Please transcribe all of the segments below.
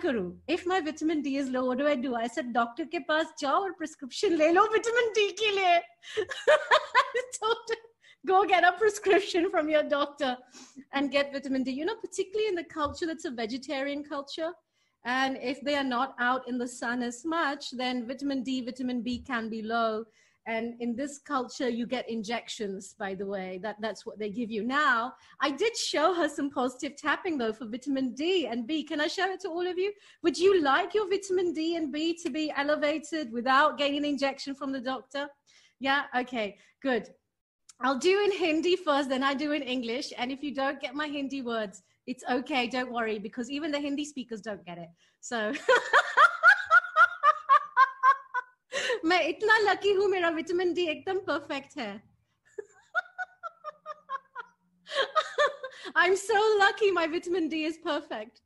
करूं? If my vitamin D is low, what do? I said, doctor के पास जाओ और prescription ले लो vitamin D के लिए. I told her, go get a prescription from your doctor and get vitamin D. You know, particularly in the culture that's a vegetarian culture, and if they are not out in the sun as much, then vitamin D, vitamin B can be low. And in this culture, you get injections, by the way. That's what they give you. Now, I did show her some positive tapping, though, for vitamin D and B. Can I show it to all of you? Would you like your vitamin D and B to be elevated without getting an injection from the doctor? Yeah? Okay, good. I'll do in Hindi first, then I do in English. And if you don't get my Hindi words, it's okay. Don't worry, because even the Hindi speakers don't get it. So... मैं इतना lucky हूँ, मेरा vitamin D एकदम perfect है. I'm so lucky my vitamin D is perfect.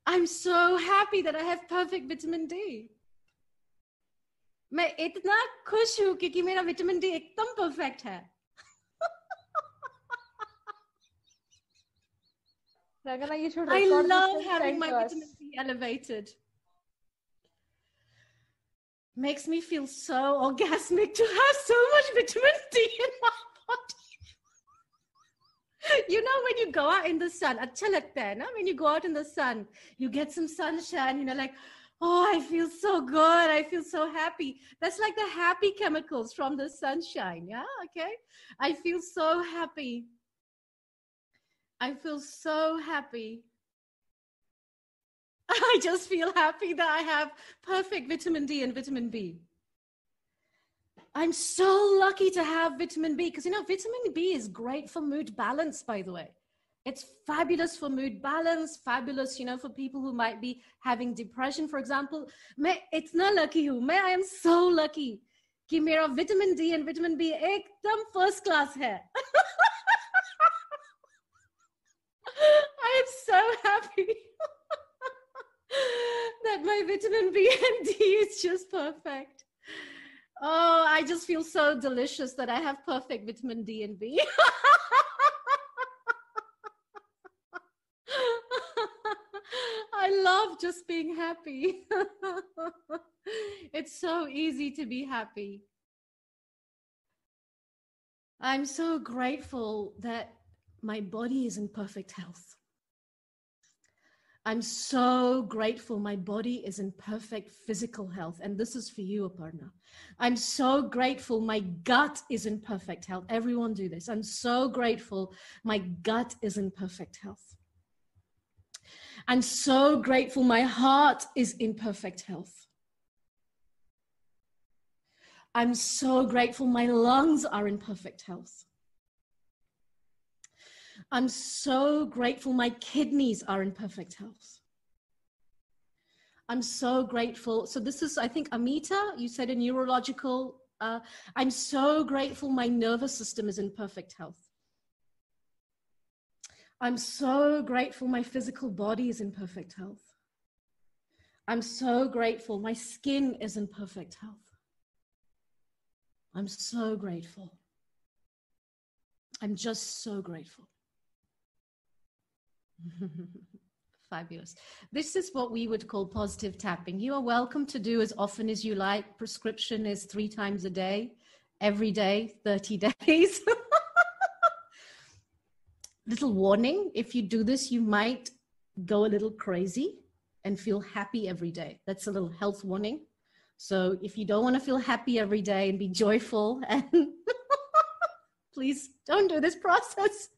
I'm so happy that I have perfect vitamin D. मैं इतना खुश हूँ क्योंकि मेरा विटामिन डी एकदम परफेक्ट है. Ragana, you should I record love this and having send my to us. vitamin D elevated. Makes me feel so orgasmic to have so much vitamin D in my body. You know, when you go out in the sun, अच्छा लगता है ना? When you go out in the sun, you get some sunshine, you know, like, oh, I feel so good. I feel so happy. That's like the happy chemicals from the sunshine. Yeah, okay. I feel so happy. I feel so happy. I just feel happy that I have perfect vitamin D and vitamin B. I'm so lucky to have vitamin B because, you know, vitamin B is great for mood balance, by the way. It's fabulous for mood balance, fabulous, you know, for people who might be having depression, for example. मैं इतना lucky हूँ. I am so lucky कि मेरा vitamin D and vitamin B एकदम first class है. I am so happy that my vitamin B and D is just perfect. Oh, I just feel so delicious that I have perfect vitamin D and B. I love just being happy. It's so easy to be happy. I'm so grateful that my body is in perfect health. I'm so grateful my body is in perfect physical health. And this is for you, Aparna. I'm so grateful my gut is in perfect health. Everyone do this. I'm so grateful my gut is in perfect health. I'm so grateful my heart is in perfect health. I'm so grateful my lungs are in perfect health. I'm so grateful my kidneys are in perfect health. I'm so grateful. So this is, I think, Amita, you said a neurological. I'm so grateful my nervous system is in perfect health. I'm so grateful my physical body is in perfect health. I'm so grateful my skin is in perfect health. I'm so grateful. I'm just so grateful. Fabulous. This is what we would call positive tapping. You are welcome to do as often as you like. Prescription is 3 times a day, every day, 30 days. Little warning, if you do this, you might go a little crazy and feel happy every day. That's a little health warning. So if you don't want to feel happy every day and be joyful, and please don't do this process.